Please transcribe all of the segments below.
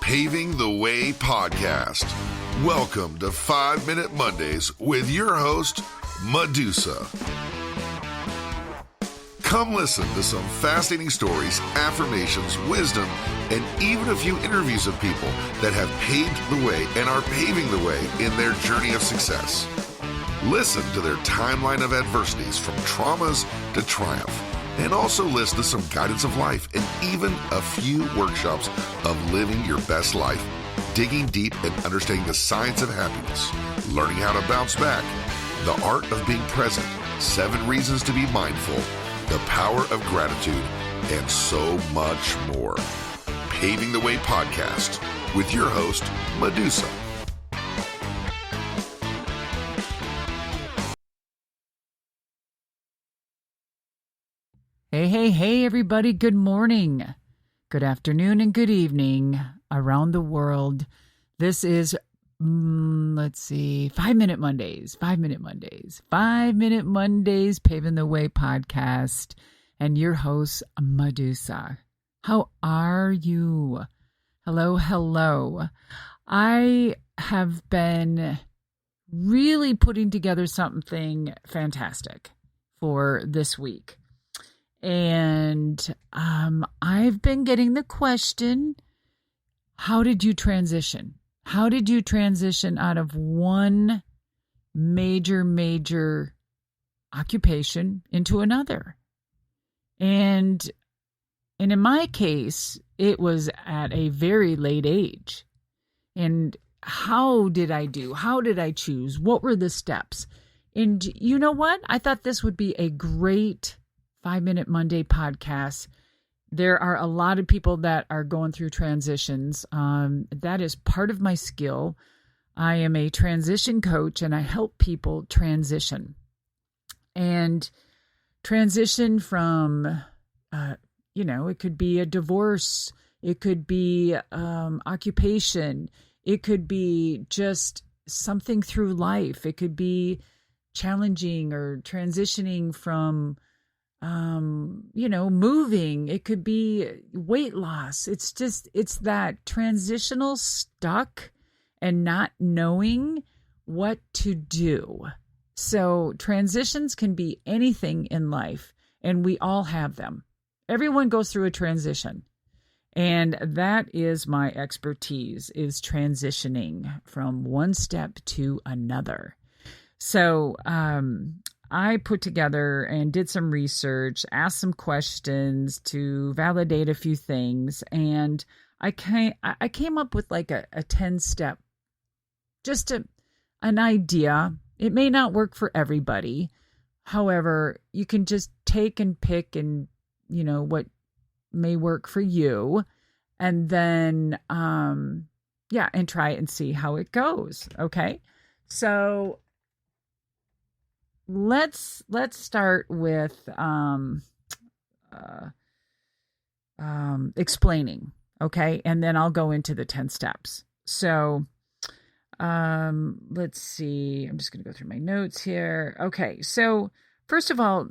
Paving the Way podcast. Welcome to 5 Minute Mondays with your host, Medusa. Come listen to some fascinating stories, affirmations, wisdom, and even a few interviews of people that have paved the way and are paving the way in their journey of success. Listen to their timeline of adversities from traumas to triumph, and also listen to some guidance of life and even a few workshops of living your best life, digging deep and understanding the science of happiness, learning how to bounce back, the art of being present, 7 reasons to be mindful, the power of gratitude, and so much more. Paving the Way podcast with your host, Medusa. Hey, everybody. Good morning, good afternoon, and good evening around the world. This is, 5 Minute Mondays, 5 Minute Mondays, 5 Minute Mondays, Paving the Way podcast, and your host, Medusa. How are you? Hello. I have been really putting together something fantastic for this week. And I've been getting the question, how did you transition? How did you transition out of one major occupation into another? And in my case, it was at a very late age. And how did I do? How did I choose? What were the steps? And you know what? I thought this would be a great 5 Minute Monday podcast. There are a lot of people that are going through transitions. That is part of my skill. I am a transition coach and I help people transition. And transition from, it could be a divorce. It could be occupation. It could be just something through life. It could be challenging or transitioning from moving. It could be weight loss. It's that transitional stuck and not knowing what to do. So transitions can be anything in life, and we all have them. Everyone goes through a transition. And that is my expertise, is transitioning from one step to another. So, I put together and did some research, asked some questions to validate a few things, and I came up with like a 10-step, just an idea. It may not work for everybody. However, you can just take and pick and, what may work for you, and then, and try it and see how it goes. Okay. So let's start with explaining, okay? And then I'll go into the 10 steps. So let's see. I'm just going to go through my notes here. Okay. So first of all,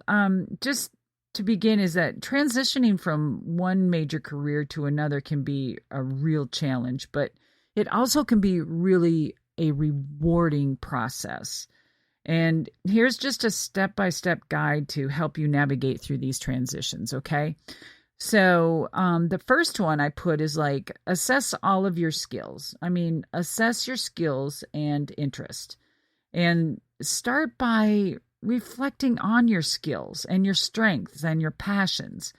just to begin, is that transitioning from one major career to another can be a real challenge, but it also can be really a rewarding process. And here's just a step-by-step guide to help you navigate through these transitions, okay? So the first one I put is like, assess all of your skills. Assess your skills and interest. And start by reflecting on your skills and your strengths and your passions.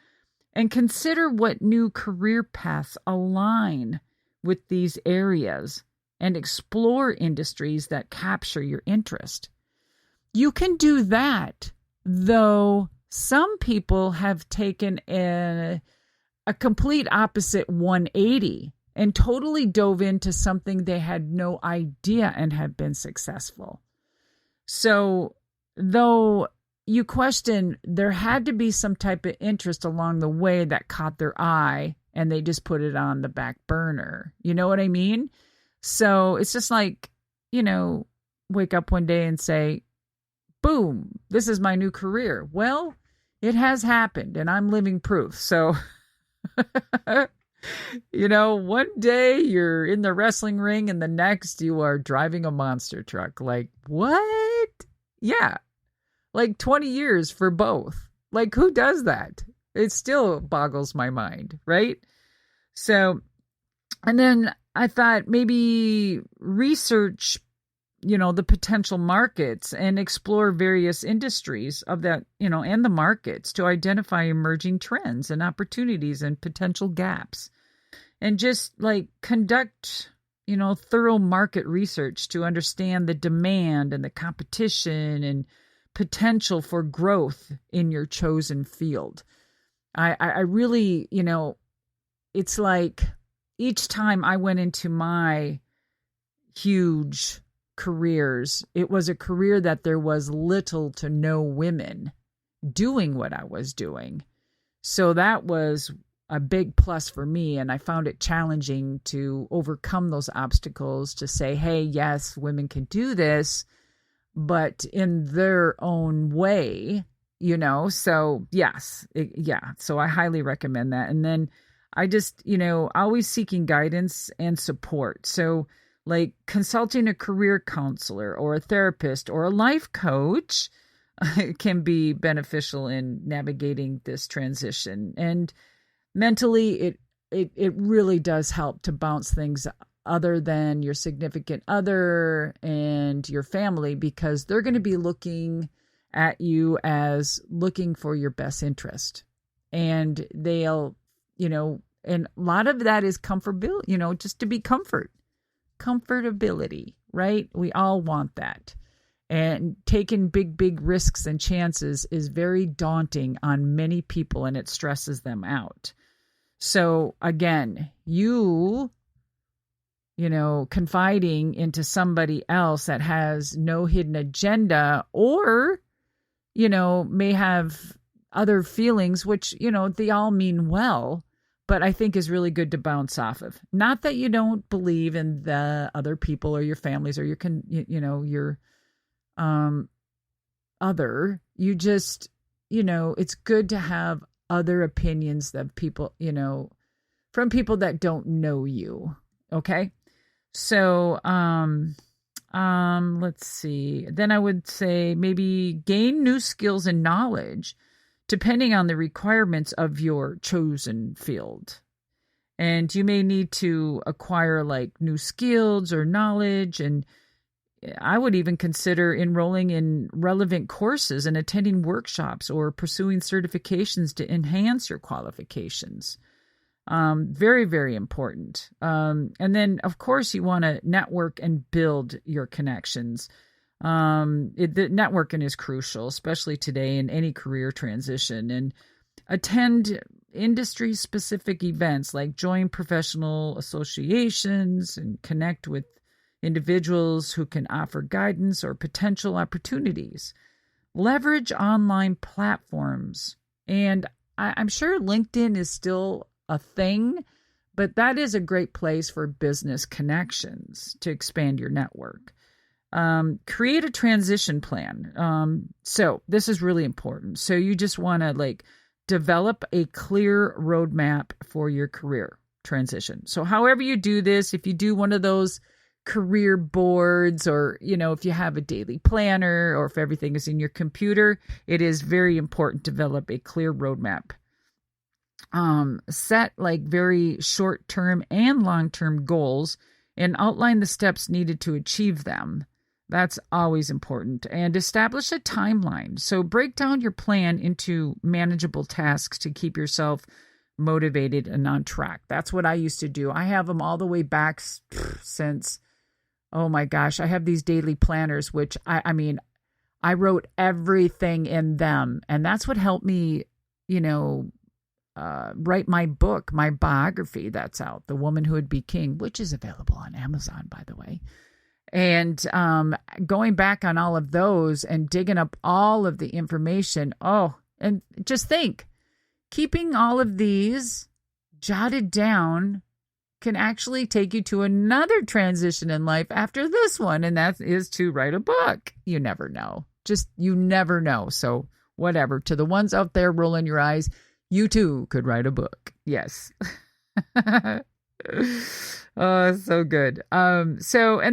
And consider what new career paths align with these areas and explore industries that capture your interest. You can do that, though some people have taken a complete opposite 180 and totally dove into something they had no idea and have been successful. So, though you question, there had to be some type of interest along the way that caught their eye and they just put it on the back burner. You know what I mean? So it's just like, wake up one day and say, boom, this is my new career. Well, it has happened and I'm living proof. So One day you're in the wrestling ring and the next you are driving a monster truck. Like, what? Yeah. Like 20 years for both. Like, who does that? It still boggles my mind, right? So, and then I thought maybe research, the potential markets and explore various industries of that, and the markets to identify emerging trends and opportunities and potential gaps. And just like conduct, thorough market research to understand the demand and the competition and potential for growth in your chosen field. I really, it's like each time I went into my huge careers, it was a career that there was little to no women doing what I was doing. So that was a big plus for me. And I found it challenging to overcome those obstacles to say, hey, yes, women can do this, but in their own way, so yes, so I highly recommend that. And then I just, always seeking guidance and support. So like consulting a career counselor or a therapist or a life coach can be beneficial in navigating this transition. And mentally, it really does help to bounce things other than your significant other and your family, because they're going to be looking at you as looking for your best interest. And they'll, and a lot of that is comfortability, just to be comfortability, right? We all want that. And taking big risks and chances is very daunting on many people, and it stresses them out. So again, confiding into somebody else that has no hidden agenda or, may have other feelings, which, they all mean well, but I think is really good to bounce off of. Not that you don't believe in the other people or your families or your other. You just, it's good to have other opinions that people, from people that don't know you. Okay. So, let's see. Then I would say maybe gain new skills and knowledge depending on the requirements of your chosen field. And you may need to acquire like new skills or knowledge. And I would even consider enrolling in relevant courses and attending workshops or pursuing certifications to enhance your qualifications. Very, very important. And then, of course, you want to network and build your connections. The networking is crucial, especially today in any career transition. And attend industry-specific events, like join professional associations and connect with individuals who can offer guidance or potential opportunities. Leverage online platforms. And I'm sure LinkedIn is still a thing, but that is a great place for business connections to expand your network. Create a transition plan. So this is really important. So you just want to develop a clear roadmap for your career transition. So however you do this, if you do one of those career boards, or, if you have a daily planner, or if everything is in your computer, it is very important to develop a clear roadmap. Set very short-term and long-term goals and outline the steps needed to achieve them. That's always important. And establish a timeline. So break down your plan into manageable tasks to keep yourself motivated and on track. That's what I used to do. I have them all the way back since, oh my gosh, I have these daily planners, which I wrote everything in them. And that's what helped me, write my book, my biography that's out, The Woman Who Would Be King, which is available on Amazon, by the way. And going back on all of those and digging up all of the information. And just think, keeping all of these jotted down can actually take you to another transition in life after this one. And that is to write a book. You never know. You never know. So whatever. To the ones out there rolling your eyes, you too could write a book. Yes. Oh, so good. And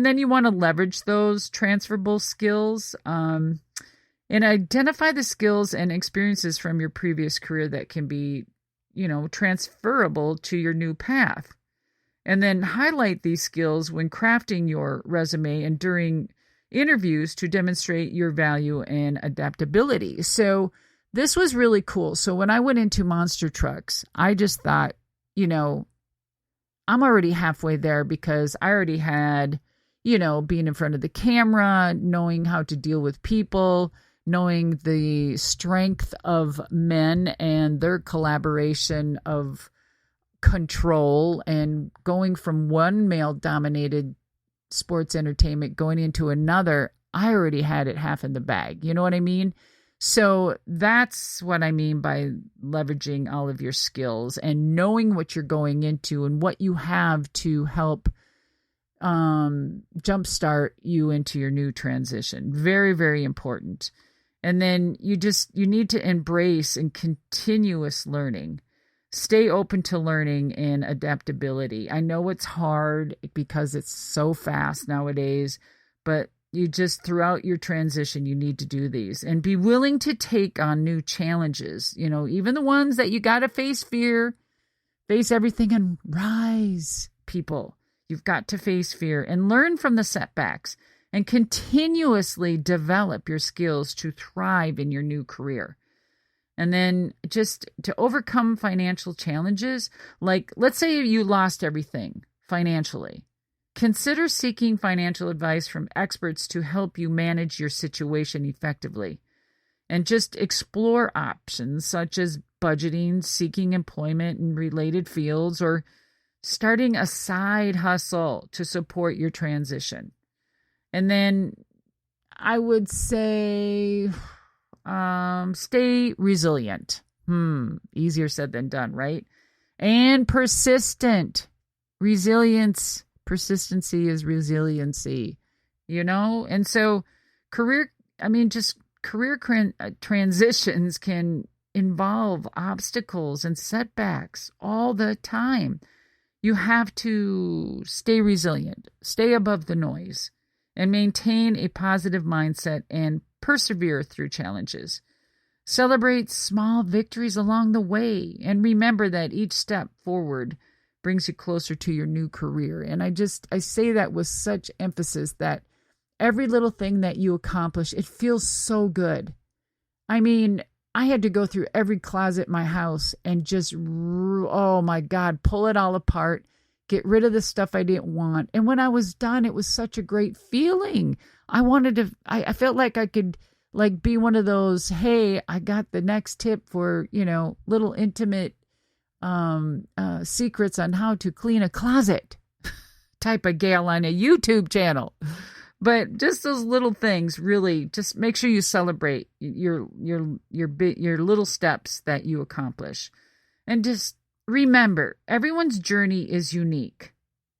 then you want to leverage those transferable skills, and identify the skills and experiences from your previous career that can be, transferable to your new path. And then highlight these skills when crafting your resume and during interviews to demonstrate your value and adaptability. So this was really cool. So when I went into monster trucks, I just thought, I'm already halfway there because I already had, being in front of the camera, knowing how to deal with people, knowing the strength of men and their collaboration of control, and going from one male-dominated sports entertainment going into another. I already had it half in the bag. You know what I mean? So that's what I mean by leveraging all of your skills and knowing what you're going into and what you have to help jumpstart you into your new transition. Very, very important. And then you need to embrace and continuous learning. Stay open to learning and adaptability. I know it's hard because it's so fast nowadays, but you just, throughout your transition, you need to do these and be willing to take on new challenges. Even the ones that you got to face fear, face everything and rise, people. You've got to face fear and learn from the setbacks and continuously develop your skills to thrive in your new career. And then just to overcome financial challenges, like let's say you lost everything financially. Consider seeking financial advice from experts to help you manage your situation effectively. And just explore options such as budgeting, seeking employment in related fields, or starting a side hustle to support your transition. And then I would say stay resilient. Easier said than done, right? And persistent. Persistency is resiliency, And so career transitions can involve obstacles and setbacks all the time. You have to stay resilient, stay above the noise, and maintain a positive mindset and persevere through challenges. Celebrate small victories along the way, and remember that each step forward brings you closer to your new career. And I say that with such emphasis that every little thing that you accomplish, it feels so good. I mean, I had to go through every closet in my house and just, oh my God, pull it all apart, get rid of the stuff I didn't want. And when I was done, it was such a great feeling. I felt like I could be one of those, hey, I got the next tip for, little intimate secrets on how to clean a closet type of gal on a YouTube channel. But just those little things, really, just make sure you celebrate your little steps that you accomplish. And just remember, everyone's journey is unique,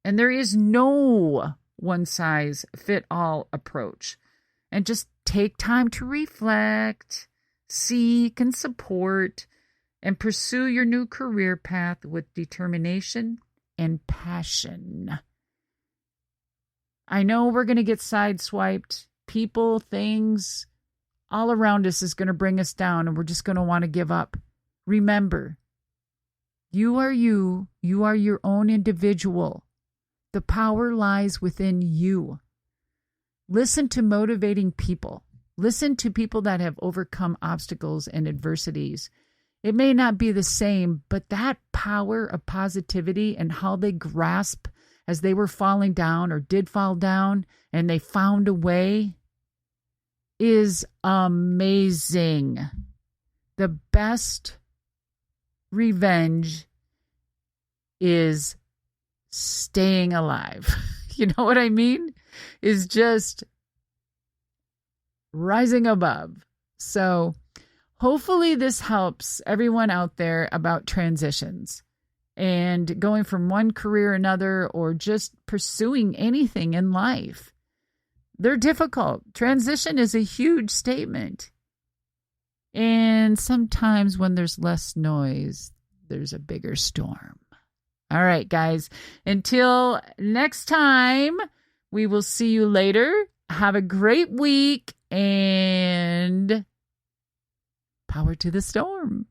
and there is no one-size-fit-all approach. And just take time to reflect, seek, and support, and pursue your new career path with determination and passion. I know we're going to get sideswiped. People, things, all around us is going to bring us down, and we're just going to want to give up. Remember, you are you. You are your own individual. The power lies within you. Listen to motivating people. Listen to people that have overcome obstacles and adversities. It may not be the same, but that power of positivity and how they grasp as they were falling down or did fall down and they found a way is amazing. The best revenge is staying alive. You know what I mean? Is just rising above. So hopefully this helps everyone out there about transitions and going from one career to another, or just pursuing anything in life. They're difficult. Transition is a huge statement. And sometimes when there's less noise, there's a bigger storm. All right, guys. Until next time, we will see you later. Have a great week and power to the storm.